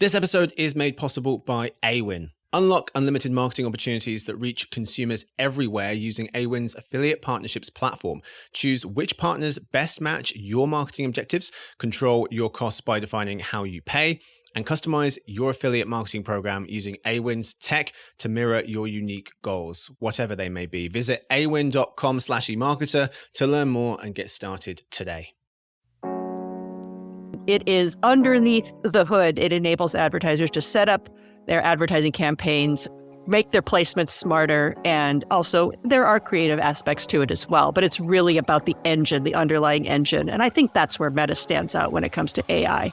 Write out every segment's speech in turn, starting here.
This episode is made possible by Awin. Unlock unlimited marketing opportunities that reach consumers everywhere using Awin's affiliate partnerships platform. Choose which partners best match your marketing objectives, control your costs by defining how you pay, and customize your affiliate marketing program using Awin's tech to mirror your unique goals, whatever they may be. Visit awin.com/emarketer to learn more and get started today. It is underneath the hood. It enables advertisers to set up their advertising campaigns, make their placements smarter, and also there are creative aspects to it as well. But it's really about the engine, the underlying engine. And I think that's where Meta stands out when it comes to AI.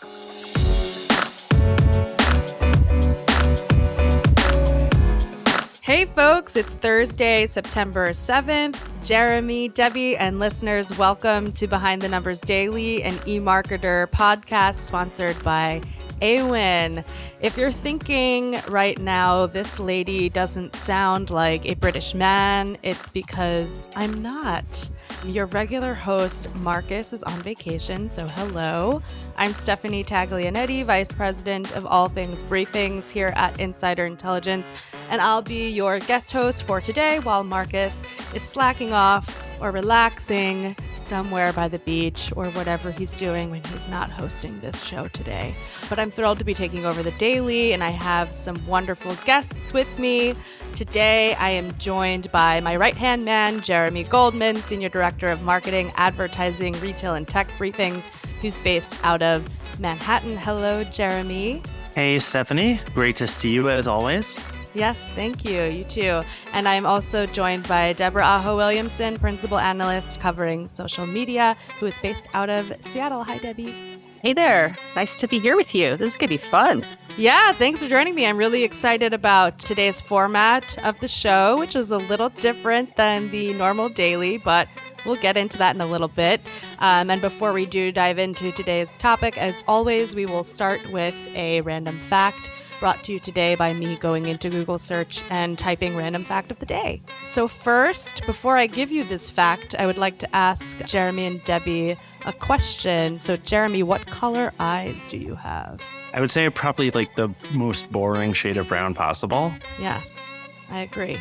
Hey folks, it's Thursday, September 7th. Jeremy, Debbie, and listeners, welcome to Behind the Numbers Daily, an eMarketer podcast sponsored by Awin. If you're thinking right now, this lady doesn't sound like a British man, it's because I'm not. Your regular host, Marcus, is on vacation, so hello. I'm Stephanie Taglianetti, Vice President of All Things Briefings here at Insider Intelligence, and I'll be your guest host for today while Marcus is slacking off or relaxing somewhere by the beach or whatever he's doing when he's not hosting this show today. But I'm thrilled to be taking over the daily, and I have some wonderful guests with me. Today, I am joined by my right-hand man, Jeremy Goldman, Senior Director of Marketing, Advertising, Retail, and Tech Briefings, who's based out of Manhattan. Hello, Jeremy. Hey, Stephanie. Great to see you as always. Yes, thank you. You too. And I'm also joined by Deborah Aho Williamson, Principal Analyst covering social media, who is based out of Seattle. Hi, Debbie. Hey there. Nice to be here with you. This is going to be fun. Yeah, thanks for joining me. I'm really excited about today's format of the show, which is a little different than the normal daily, but we'll get into that in a little bit. And before we do dive into today's topic, as always, we will start with a random fact brought to you today by me going into Google search and typing random fact of the day. So first, before I give you this fact, I would like to ask Jeremy and Debbie a question. So Jeremy, what color eyes do you have? I would say probably like the most boring shade of brown possible. Yes, I agree.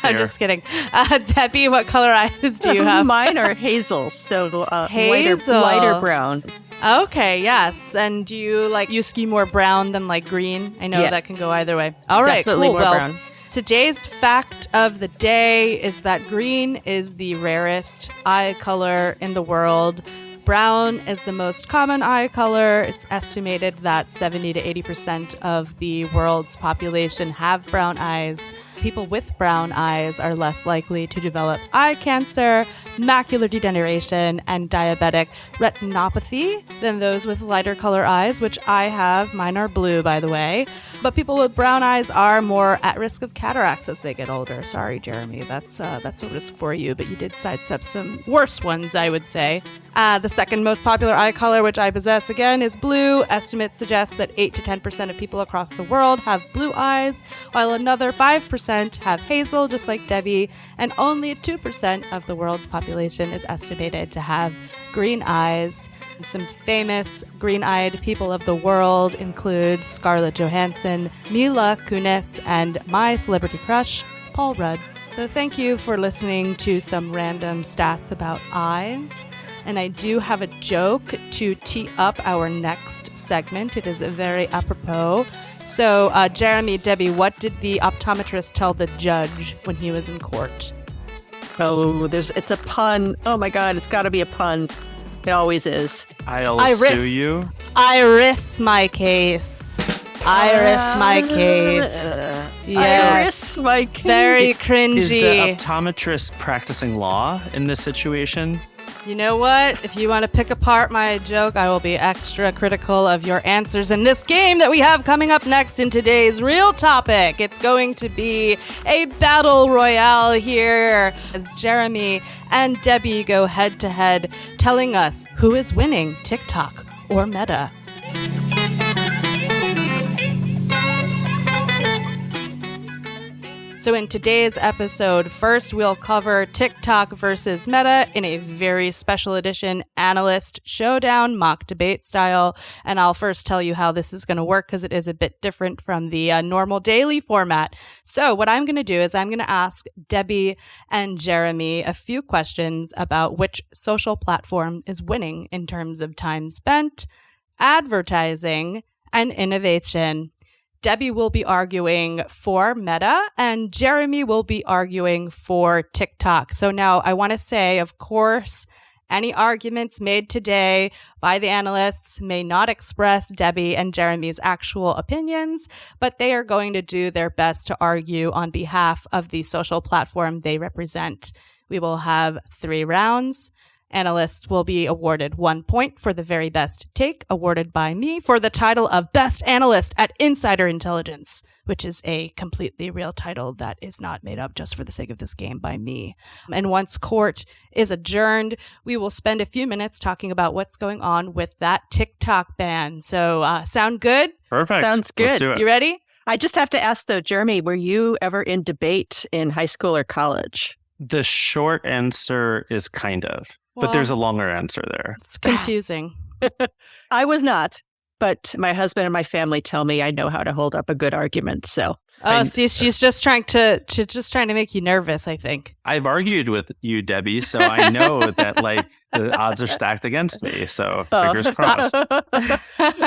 I'm just kidding. Debbie, what color eyes do you have? Mine are hazel, so hazel. Lighter brown. Okay, yes. And do you skew more brown than like green? I know Yes. That can go either way. All right, Definitely cool. more brown. Today's fact of the day is that green is the rarest eye color in the world. Brown is the most common eye color. It's estimated that 70 to 80% of the world's population have brown eyes. People with brown eyes are less likely to develop eye cancer, macular degeneration, and diabetic retinopathy than those with lighter color eyes, which I have. Mine are blue, by the way. But people with brown eyes are more at risk of cataracts as they get older. Sorry, Jeremy, that's a risk for you, but you did sidestep some worse ones, I would say. The second most popular eye color, which I possess again, is blue. Estimates suggest that 8 to 10% of people across the world have blue eyes, while another 5% have hazel, just like Debbie, and only 2% of the world's population is estimated to have green eyes. Some famous green-eyed people of the world include Scarlett Johansson, Mila Kunis, and my celebrity crush, Paul Rudd. So thank you for listening to some random stats about eyes. And I do have a joke to tee up our next segment. It is very apropos. So, Jeremy, Debbie, what did the optometrist tell the judge when he was in court? Oh, it's a pun. Oh my God, it's got to be a pun. It always is. I'll sue you. Iris my case. Iris my case. Yes. Iris my case. Very cringy. Is the optometrist practicing law in this situation? You know what? If you want to pick apart my joke, I will be extra critical of your answers in this game that we have coming up next in today's real topic. It's going to be a battle royale here as Jeremy and Debbie go head to head, telling us who is winning, TikTok or Meta. So in today's episode, first we'll cover TikTok versus Meta in a very special edition analyst showdown mock debate style. And I'll first tell you how this is going to work because it is a bit different from the normal daily format. So what I'm going to do is I'm going to ask Debbie and Jeremy a few questions about which social platform is winning in terms of time spent, advertising, and innovation. Debbie will be arguing for Meta and Jeremy will be arguing for TikTok. So now I want to say, of course, any arguments made today by the analysts may not express Debbie and Jeremy's actual opinions, but they are going to do their best to argue on behalf of the social platform they represent. We will have 3 rounds. Analysts will be awarded 1 point for the very best take, awarded by me for the title of Best Analyst at Insider Intelligence, which is a completely real title that is not made up just for the sake of this game by me. And once court is adjourned, we will spend a few minutes talking about what's going on with that TikTok ban. So, sound good? Perfect. Sounds good. Let's do it. You ready? I just have to ask though, Jeremy, were you ever in debate in high school or college? The short answer is kind of, but there's a longer answer there. It's confusing. I was not, but my husband and my family tell me I know how to hold up a good argument. So, See, she's just trying to make you nervous, I think. I've argued with you, Debbie, so I know that the odds are stacked against me. So fingers crossed. All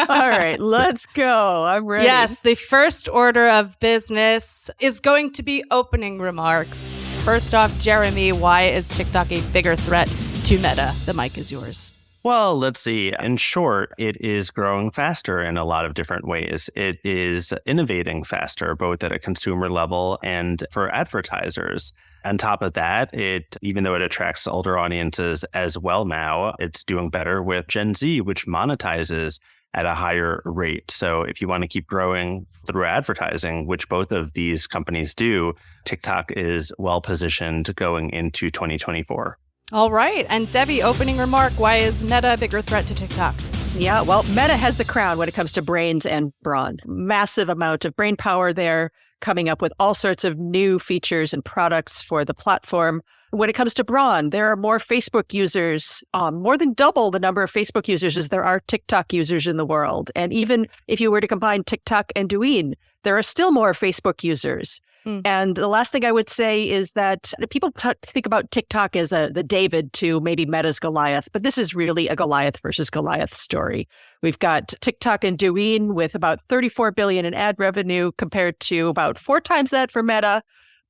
right, let's go. I'm ready. Yes, the first order of business is going to be opening remarks. First off, Jeremy, why is TikTok a bigger threat to Meta? The mic is yours. Well, let's see. In short, it is growing faster in a lot of different ways. It is innovating faster, both at a consumer level and for advertisers. On top of that, even though it attracts older audiences as well now, it's doing better with Gen Z, which monetizes at a higher rate. So if you want to keep growing through advertising, which both of these companies do, TikTok is well positioned going into 2024. All right. And Debbie, opening remark, why is Meta a bigger threat to TikTok? Yeah, well, Meta has the crown when it comes to brains and brawn. Massive amount of brain power there, coming up with all sorts of new features and products for the platform. When it comes to brawn, there are more Facebook users, more than double the number of Facebook users as there are TikTok users in the world. And even if you were to combine TikTok and Douyin, there are still more Facebook users. And the last thing I would say is that people think about TikTok as the David to maybe Meta's Goliath, but this is really a Goliath versus Goliath story. We've got TikTok and Douyin with about $34 billion in ad revenue compared to about 4 times that for Meta.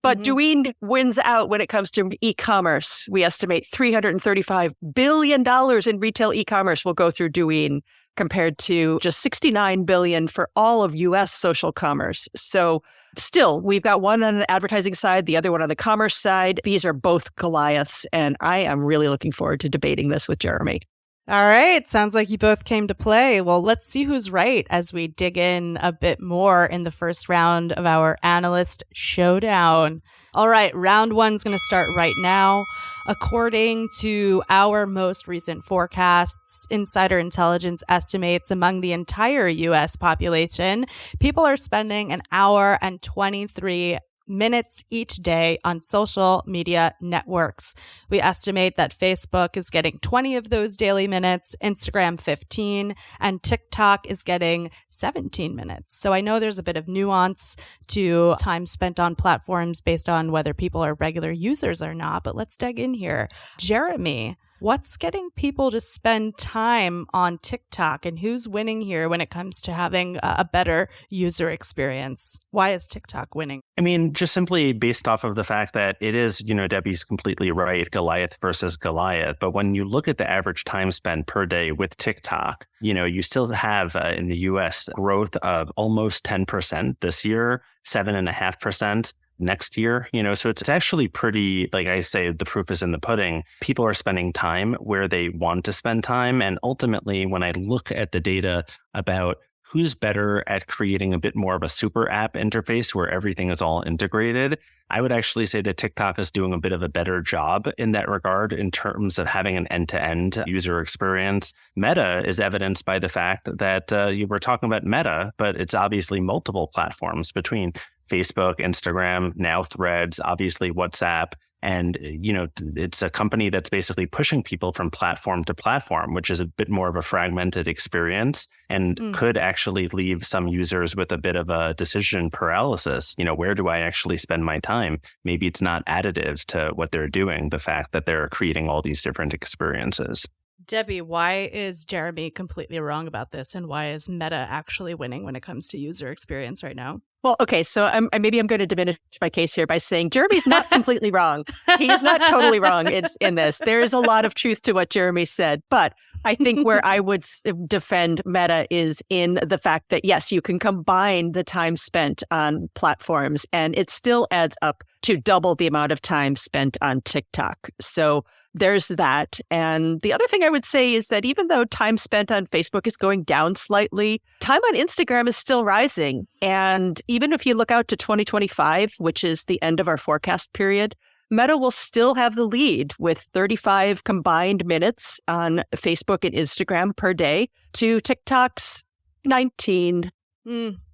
But Douyin wins out when it comes to e-commerce. We estimate $335 billion in retail e-commerce will go through Douyin compared to just $69 billion for all of U.S. social commerce. So still, we've got one on the advertising side, the other one on the commerce side. These are both Goliaths, and I am really looking forward to debating this with Jeremy. All right. Sounds like you both came to play. Well, let's see who's right as we dig in a bit more in the first round of our analyst showdown. All right. Round 1's going to start right now. According to our most recent forecasts, Insider Intelligence estimates among the entire U.S. population, people are spending an hour and 23 minutes each day on social media networks. We estimate that Facebook is getting 20 of those daily minutes, Instagram 15, and TikTok is getting 17 minutes. So I know there's a bit of nuance to time spent on platforms based on whether people are regular users or not, but let's dig in here. Jeremy, what's getting people to spend time on TikTok and who's winning here when it comes to having a better user experience? Why is TikTok winning? I mean, just simply based off of the fact that it is, Debbie's completely right, Goliath versus Goliath. But when you look at the average time spent per day with TikTok, you still have in the US growth of almost 10% this year, 7.5%. Next year, so it's actually pretty, like I say, the proof is in the pudding. People are spending time where they want to spend time. And ultimately, when I look at the data about who's better at creating a bit more of a super app interface where everything is all integrated, I would actually say that TikTok is doing a bit of a better job in that regard in terms of having an end-to-end user experience. Meta is evidenced by the fact that you were talking about Meta, but it's obviously multiple platforms between Facebook, Instagram, now Threads, obviously WhatsApp. And, it's a company that's basically pushing people from platform to platform, which is a bit more of a fragmented experience and could actually leave some users with a bit of a decision paralysis. Where do I actually spend my time? Maybe it's not additive to what they're doing, the fact that they're creating all these different experiences. Debbie, why is Jeremy completely wrong about this? And why is Meta actually winning when it comes to user experience right now? Well, okay, so maybe I'm going to diminish my case here by saying Jeremy's not completely wrong. He is not totally wrong in this. There is a lot of truth to what Jeremy said. But I think where I would defend Meta is in the fact that, yes, you can combine the time spent on platforms and it still adds up to double the amount of time spent on TikTok. So there's that. And the other thing I would say is that even though time spent on Facebook is going down slightly, time on Instagram is still rising. And even if you look out to 2025, which is the end of our forecast period, Meta will still have the lead with 35 combined minutes on Facebook and Instagram per day to TikTok's 19.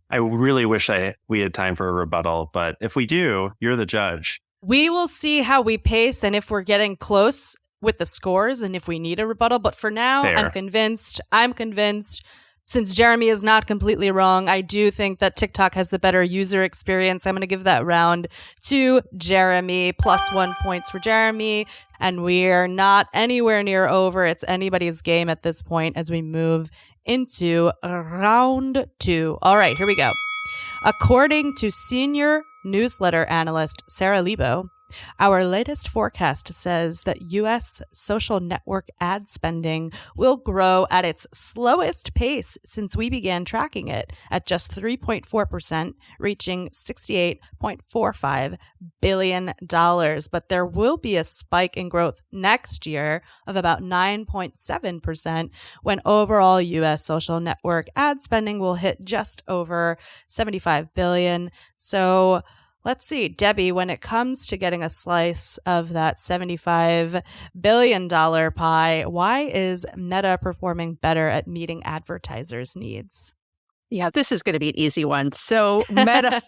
I really wish we had time for a rebuttal, but if we do, you're the judge. We will see how we pace and if we're getting close with the scores and if we need a rebuttal. But for now, Fair. I'm convinced. Since Jeremy is not completely wrong, I do think that TikTok has the better user experience. I'm going to give that round to Jeremy. +1 points for Jeremy. And we're not anywhere near over. It's anybody's game at this point as we move into round 2. All right, here we go. According to senior newsletter analyst Sarah Lebo, our latest forecast says that U.S. social network ad spending will grow at its slowest pace since we began tracking it at just 3.4%, reaching $68.45 billion. But there will be a spike in growth next year of about 9.7% when overall U.S. social network ad spending will hit just over $75 billion. So let's see, Debbie, when it comes to getting a slice of that $75 billion pie, why is Meta performing better at meeting advertisers' needs? Yeah, this is going to be an easy one. So Meta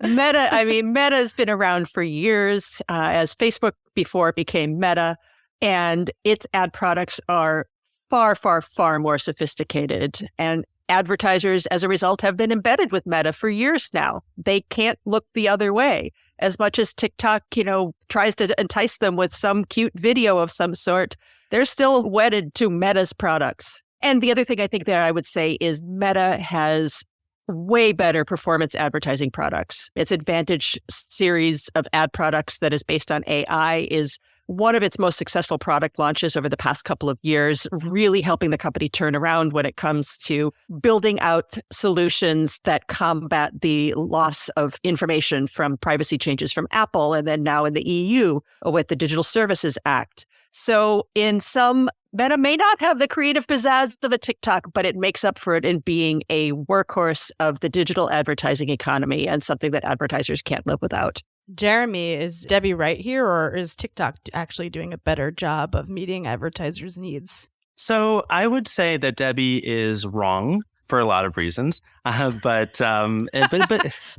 has been around for years as Facebook before it became Meta, and its ad products are far, far, far more sophisticated. And advertisers, as a result, have been embedded with Meta for years now. They can't look the other way. As much as TikTok, tries to entice them with some cute video of some sort, they're still wedded to Meta's products. And the other thing I think that I would say is Meta has way better performance advertising products. Its Advantage series of ad products that is based on AI is one of its most successful product launches over the past couple of years, really helping the company turn around when it comes to building out solutions that combat the loss of information from privacy changes from Apple and then now in the EU with the Digital Services Act. So in some, Meta may not have the creative pizzazz of a TikTok, but it makes up for it in being a workhorse of the digital advertising economy and something that advertisers can't live without. Jeremy, is Debbie right here, or is TikTok actually doing a better job of meeting advertisers' needs? So I would say that Debbie is wrong for a lot of reasons, but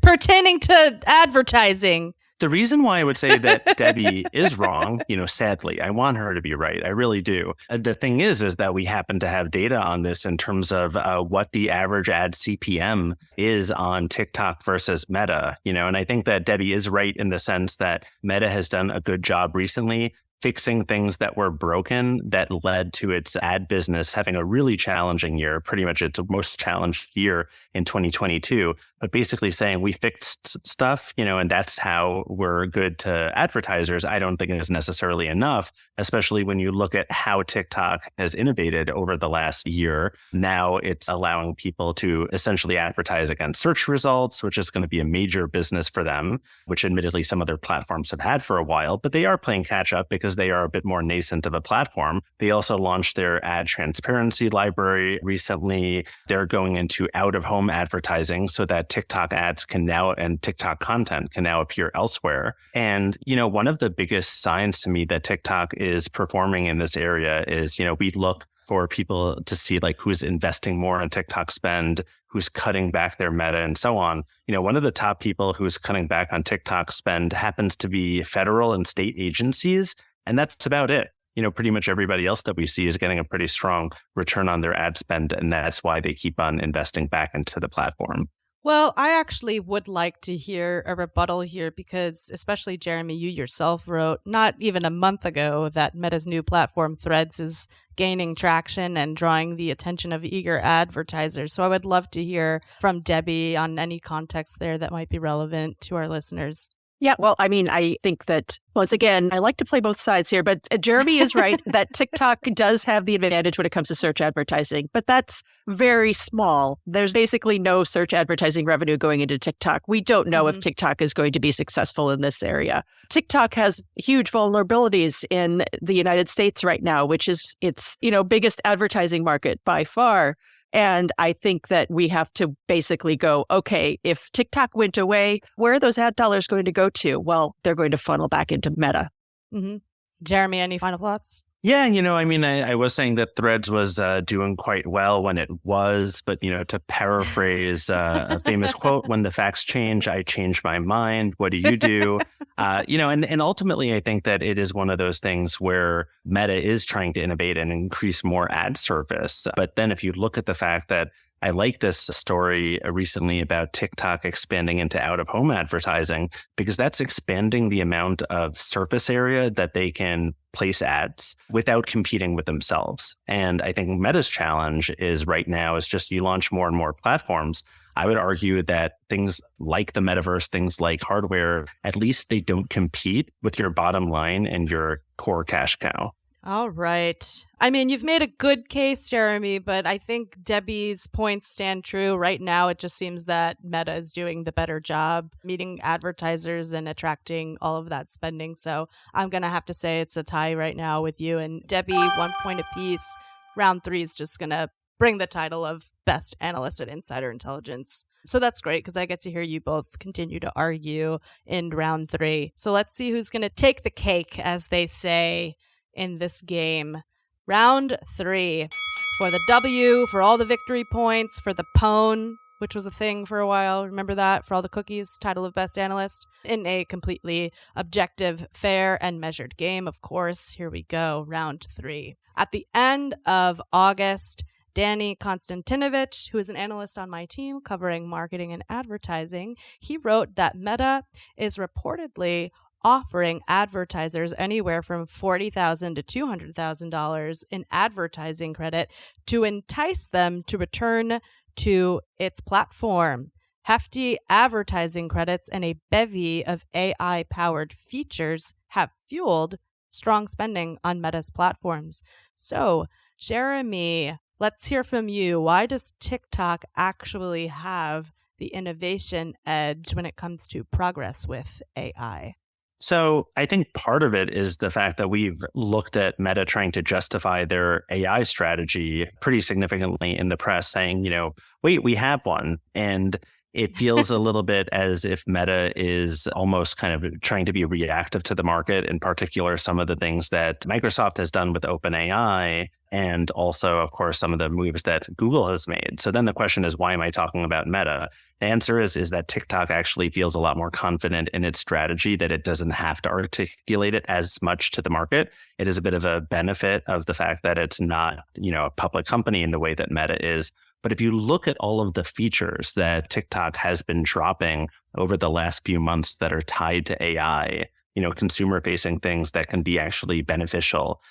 pertaining to advertising. The reason why I would say that Debbie is wrong, sadly, I want her to be right. I really do. The thing is that we happen to have data on this in terms of what the average ad CPM is on TikTok versus Meta, and I think that Debbie is right in the sense that Meta has done a good job recently fixing things that were broken that led to its ad business having a really challenging year, pretty much its most challenged year in 2022. But basically saying we fixed stuff, and that's how we're good to advertisers, I don't think is necessarily enough, especially when you look at how TikTok has innovated over the last year. Now it's allowing people to essentially advertise against search results, which is going to be a major business for them, which admittedly some other platforms have had for a while, but they are playing catch up because they are a bit more nascent of a platform. They also launched their ad transparency library recently. They're going into out-of-home advertising so that TikTok ads can now and TikTok content can now appear elsewhere. And, one of the biggest signs to me that TikTok is performing in this area is, we look for people to see like who's investing more in TikTok spend, who's cutting back their Meta and so on. One of the top people who's cutting back on TikTok spend happens to be federal and state agencies. And that's about it. Pretty much everybody else that we see is getting a pretty strong return on their ad spend. And that's why they keep on investing back into the platform. Well, I actually would like to hear a rebuttal here because especially Jeremy, you yourself wrote not even a month ago that Meta's new platform Threads is gaining traction and drawing the attention of eager advertisers. So I would love to hear from Debbie on any context there that might be relevant to our listeners. Yeah, well, I mean, I think that, once again, I like to play both sides here, but Jeremy is right that TikTok does have the advantage when it comes to search advertising, but that's very small. There's basically no search advertising revenue going into TikTok. We don't know if TikTok is going to be successful in this area. TikTok has huge vulnerabilities in the United States right now, which is its, biggest advertising market by far. And I think that we have to basically go, okay, if TikTok went away, where are those ad dollars going to go to? Well, they're going to funnel back into Meta. Mm-hmm. Jeremy, any final thoughts? Yeah, I was saying that Threads was doing quite well when it was, but, to paraphrase a famous quote, when the facts change, I change my mind. What do you do? And ultimately, I think that it is one of those things where Meta is trying to innovate and increase more ad service. But then if you look at the fact that I like this story recently about TikTok expanding into out-of-home advertising because that's expanding the amount of surface area that they can place ads without competing with themselves. And I think Meta's challenge is right now is just you launch more and more platforms. I would argue that things like the metaverse, things like hardware, at least they don't compete with your bottom line and your core cash cow. All right. I mean, you've made a good case, Jeremy, but I think Debbie's points stand true. Right now, it just seems that Meta is doing the better job meeting advertisers and attracting all of that spending. So I'm going to have to say it's a tie right now with you and Debbie, 1 point apiece. Round 3 is just going to bring the title of Best Analyst at Insider Intelligence. So that's great because I get to hear you both continue to argue in round 3. So let's see who's going to take the cake, as they say in this game. Round 3 for the W, for all the victory points, for the pwn, which was a thing for a while. Remember that? For all the cookies, title of Best Analyst. In a completely objective, fair, and measured game, of course. Here we go. Round 3. At the end of August, Danny Konstantinovich, who is an analyst on my team covering marketing and advertising, he wrote that Meta is reportedly offering advertisers anywhere from $40,000 to $200,000 in advertising credit to entice them to return to its platform. Hefty advertising credits and a bevy of AI-powered features have fueled strong spending on Meta's platforms. So, Jeremy, let's hear from you. Why does TikTok actually have the innovation edge when it comes to progress with AI? So I think part of it is the fact that we've looked at Meta trying to justify their AI strategy pretty significantly in the press, saying, wait, we have one. And it feels a little bit as if Meta is almost kind of trying to be reactive to the market, in particular, some of the things that Microsoft has done with OpenAI, and also, of course, some of the moves that Google has made. So then the question is, why am I talking about Meta? The answer is that TikTok actually feels a lot more confident in its strategy, that it doesn't have to articulate it as much to the market. It is a bit of a benefit of the fact that it's not, a public company in the way that Meta is. But if you look at all of the features that TikTok has been dropping over the last few months that are tied to AI, consumer facing things that can be actually beneficial,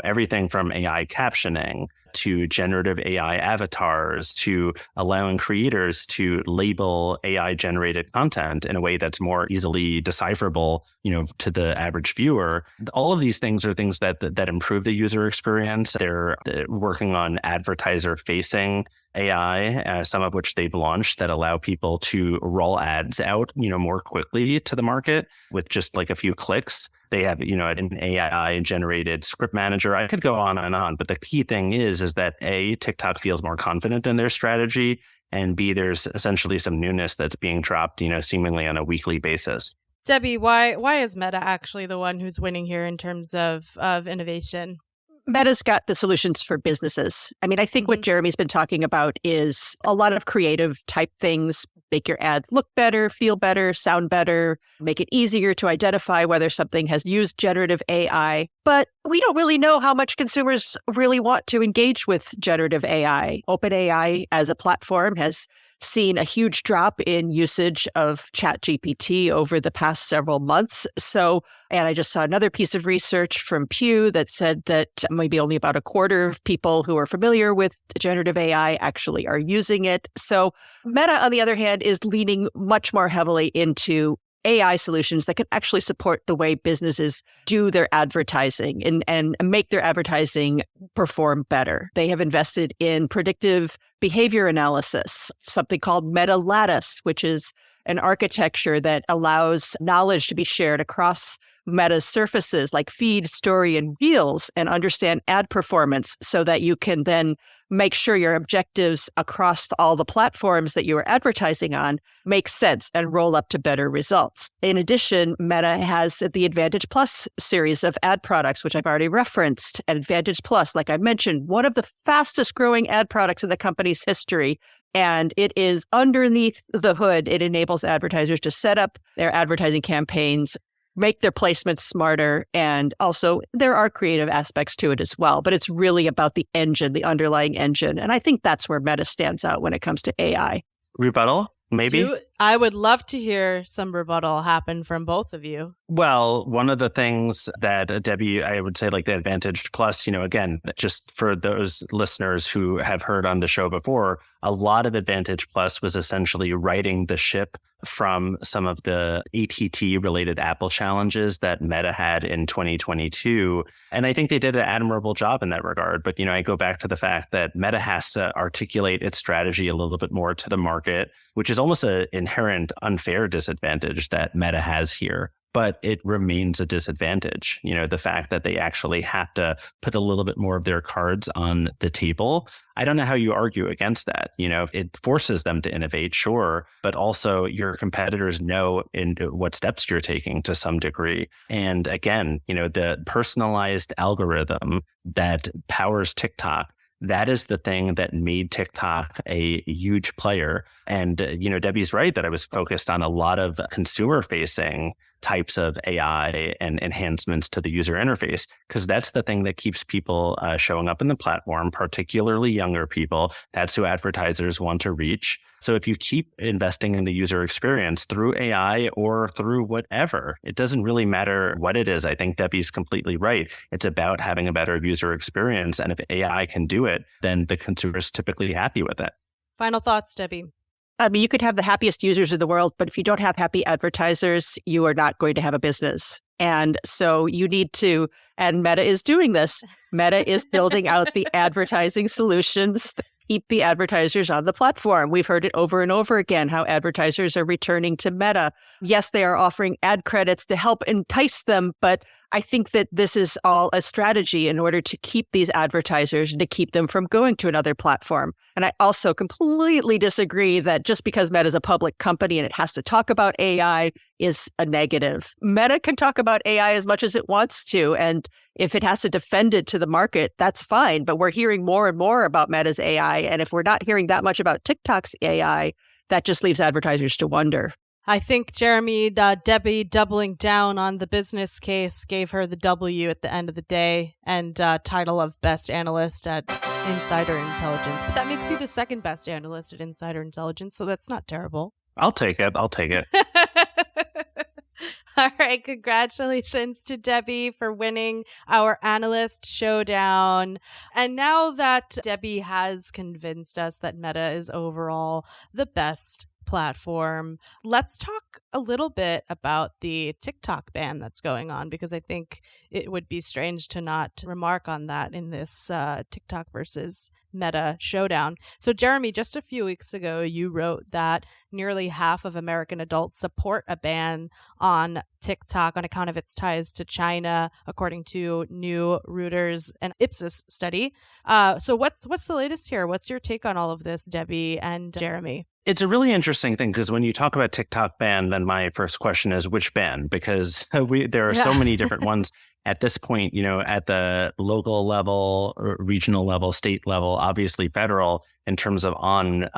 everything from AI captioning to generative AI avatars to allowing creators to label AI generated content in a way that's more easily decipherable, to the average viewer. All of these things are things that improve the user experience. They're working on advertiser facing AI, some of which they've launched that allow people to roll ads out, more quickly to the market with just like a few clicks. They have, an AI generated script manager. I could go on and on, but the key thing is that A, TikTok feels more confident in their strategy, and B, there's essentially some newness that's being dropped, seemingly on a weekly basis. Debbie, why is Meta actually the one who's winning here in terms of innovation? Meta's got the solutions for businesses. I mean, I think what Jeremy's been talking about is a lot of creative type things, make your ads look better, feel better, sound better, make it easier to identify whether something has used generative AI. But we don't really know how much consumers really want to engage with generative AI. OpenAI as a platform has seen a huge drop in usage of ChatGPT over the past several months. And I just saw another piece of research from Pew that said that maybe only about a quarter of people who are familiar with generative AI actually are using it. So Meta, on the other hand, is leaning much more heavily into AI solutions that can actually support the way businesses do their advertising and make their advertising perform better. They have invested in predictive behavior analysis, something called Meta Lattice, which is an architecture that allows knowledge to be shared across Meta's surfaces like feed, story, and reels, and understand ad performance so that you can then make sure your objectives across all the platforms that you are advertising on make sense and roll up to better results. In addition, Meta has the Advantage Plus series of ad products, which I've already referenced. And Advantage Plus, like I mentioned, one of the fastest growing ad products in the company's history. And it is underneath the hood. It enables advertisers to set up their advertising campaigns, make their placements smarter, and also there are creative aspects to it as well. But it's really about the engine, the underlying engine. And I think that's where Meta stands out when it comes to AI. Rebuttal? Maybe? I would love to hear some rebuttal happen from both of you. Well, one of the things that Debbie, I would say like the Advantage Plus, again, just for those listeners who have heard on the show before, a lot of Advantage Plus was essentially righting the ship from some of the ATT related Apple challenges that Meta had in 2022. And I think they did an admirable job in that regard. But, I go back to the fact that Meta has to articulate its strategy a little bit more to the market, which is almost an inherent unfair disadvantage that Meta has here. But it remains a disadvantage. The fact that they actually have to put a little bit more of their cards on the table. I don't know how you argue against that. It forces them to innovate, sure, but also your competitors know in what steps you're taking to some degree. And again, the personalized algorithm that powers TikTok, that is the thing that made TikTok a huge player. And, Debbie's right that I was focused on a lot of consumer facing types of AI and enhancements to the user interface, because that's the thing that keeps people showing up in the platform, particularly younger people. That's who advertisers want to reach. So if you keep investing in the user experience through AI or through whatever, it doesn't really matter what it is. I think Debbie's completely right. It's about having a better user experience. And if AI can do it, then the consumer's typically happy with it. Final thoughts, Debbie. I mean, you could have the happiest users in the world, but if you don't have happy advertisers, you are not going to have a business. And so you need to, and Meta is doing this. Meta is building out the advertising solutions that keep the advertisers on the platform. We've heard it over and over again, how advertisers are returning to Meta. Yes, they are offering ad credits to help entice them, but I think that this is all a strategy in order to keep these advertisers and to keep them from going to another platform. And I also completely disagree that just because Meta is a public company and it has to talk about AI is a negative. Meta can talk about AI as much as it wants to. And if it has to defend it to the market, that's fine. But we're hearing more and more about Meta's AI. And if we're not hearing that much about TikTok's AI, that just leaves advertisers to wonder. I think Debbie doubling down on the business case gave her the W at the end of the day and title of best analyst at Insider Intelligence. But that makes you the second best analyst at Insider Intelligence, so that's not terrible. I'll take it. All right. Congratulations to Debbie for winning our analyst showdown. And now that Debbie has convinced us that Meta is overall the best platform, let's talk a little bit about the TikTok ban that's going on, because I think it would be strange to not remark on that in this TikTok versus Meta showdown. So Jeremy, just a few weeks ago, you wrote that nearly half of American adults support a ban on TikTok on account of its ties to China, according to new Reuters and Ipsos study. So what's the latest here? What's your take on all of this, Debbie and Jeremy? It's a really interesting thing because when you talk about TikTok ban, then my first question is which ban? Because there are so many different ones. at this point, at the local level, regional level, state level, obviously federal, in terms of on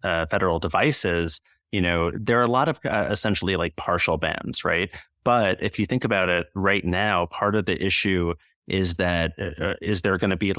federal devices, there are a lot of essentially like partial bans, right? But if you think about it right now, part of the issue is that is there going to be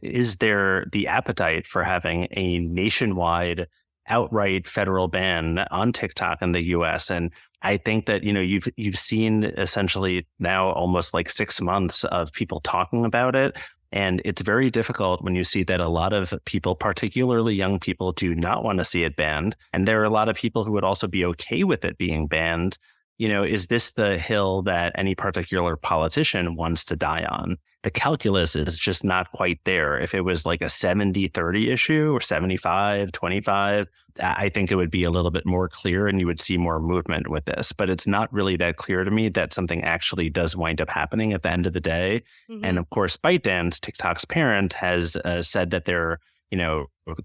is there the appetite for having a nationwide outright federal ban on TikTok in the US? And I think that, you've seen essentially now almost like 6 months of people talking about it. And it's very difficult when you see that a lot of people, particularly young people, do not want to see it banned. And there are a lot of people who would also be okay with it being banned. Is this the hill that any particular politician wants to die on? The calculus is just not quite there. If it was like a 70-30 issue or 75-25, I think it would be a little bit more clear and you would see more movement with this. But it's not really that clear to me that something actually does wind up happening at the end of the day. Mm-hmm. And of course, ByteDance, TikTok's parent, has said that they're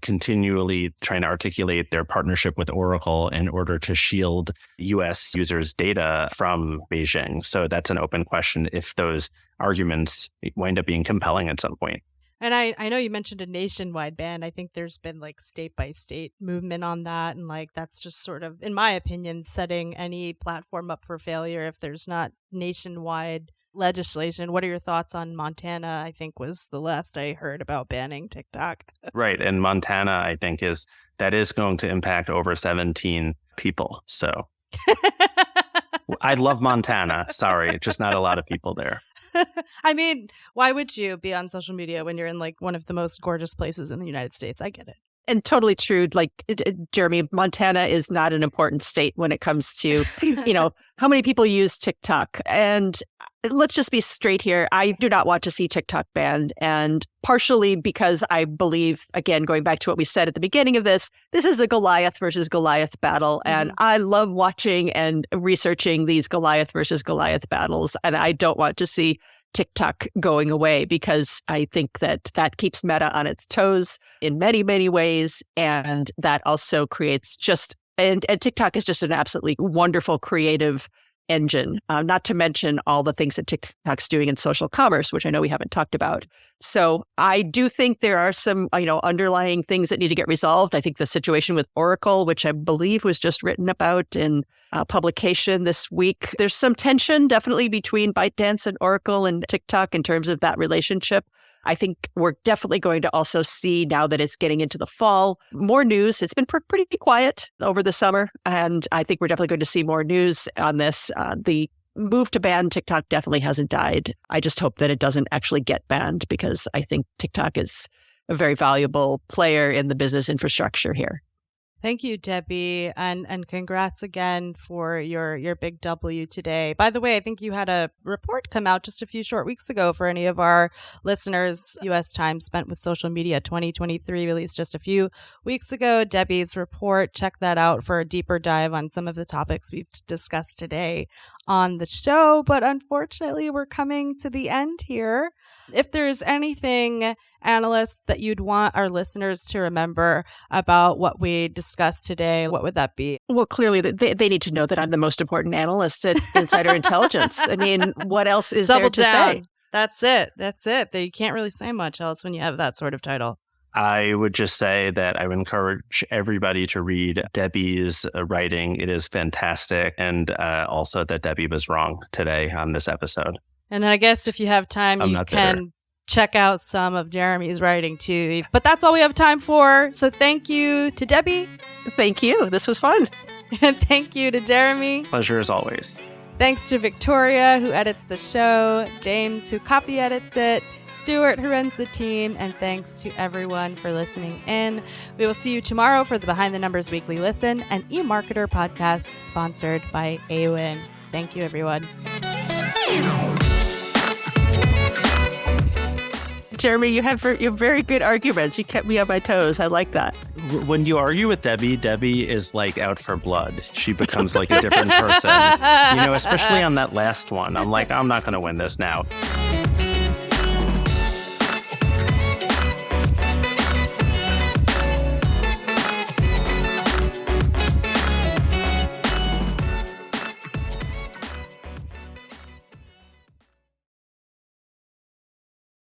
continually trying to articulate their partnership with Oracle in order to shield U.S. users' data from Beijing. So that's an open question if those arguments wind up being compelling at some point. And I know you mentioned a nationwide ban. I think there's been like state by state movement on that. And like that's just sort of, in my opinion, setting any platform up for failure if there's not nationwide legislation. What are your thoughts on Montana? I think was the last I heard about banning TikTok. Right. And Montana, I think, is going to impact over 17 people. So I love Montana. Sorry, just not a lot of people there. I mean, why would you be on social media when you're in like one of the most gorgeous places in the United States? I get it. And totally true. Like, Jeremy, Montana is not an important state when it comes to, how many people use TikTok. And let's just be straight here. I do not want to see TikTok banned. And partially because I believe, again, going back to what we said at the beginning of this is a Goliath versus Goliath battle. Mm-hmm. And I love watching and researching these Goliath versus Goliath battles. And I don't want to see TikTok going away because I think that keeps Meta on its toes in many, many ways. And that also creates and TikTok is just an absolutely wonderful creative engine, not to mention all the things that TikTok's doing in social commerce, which I know we haven't talked about. So I do think there are some, underlying things that need to get resolved. I think the situation with Oracle, which I believe was just written about in a publication this week, there's some tension definitely between ByteDance and Oracle and TikTok in terms of that relationship. I think we're definitely going to also see, now that it's getting into the fall, more news. It's been pretty quiet over the summer, and I think we're definitely going to see more news on this. The move to ban TikTok definitely hasn't died. I just hope that it doesn't actually get banned because I think TikTok is a very valuable player in the business infrastructure here. Thank you, Debbie, and congrats again for your big W today. By the way, I think you had a report come out just a few short weeks ago for any of our listeners. U.S. Time Spent with Social Media 2023 released just a few weeks ago. Debbie's report, check that out for a deeper dive on some of the topics we've discussed today on the show. But unfortunately, we're coming to the end here. If there's anything, analysts, that you'd want our listeners to remember about what we discussed today, what would that be? Well, clearly, they need to know that I'm the most important analyst at Insider Intelligence. I mean, what else is there to say? That's it. You can't really say much else when you have that sort of title. I would just say that I would encourage everybody to read Debbie's writing. It is fantastic. And also that Debbie was wrong today on this episode. And I guess if you have time, you can check out some of Jeremy's writing too. But that's all we have time for. So thank you to Debbie. Thank you. This was fun. And thank you to Jeremy. Pleasure as always. Thanks to Victoria, who edits the show, James, who copy edits it, Stuart, who runs the team, and thanks to everyone for listening in. We will see you tomorrow for the Behind the Numbers Weekly Listen, an eMarketer podcast sponsored by Awin. Thank you, everyone. Jeremy, you have very good arguments. You kept me on my toes. I like that. When you argue with Debbie is like out for blood. She becomes like a different person. Especially on that last one. I'm like, I'm not going to win this now.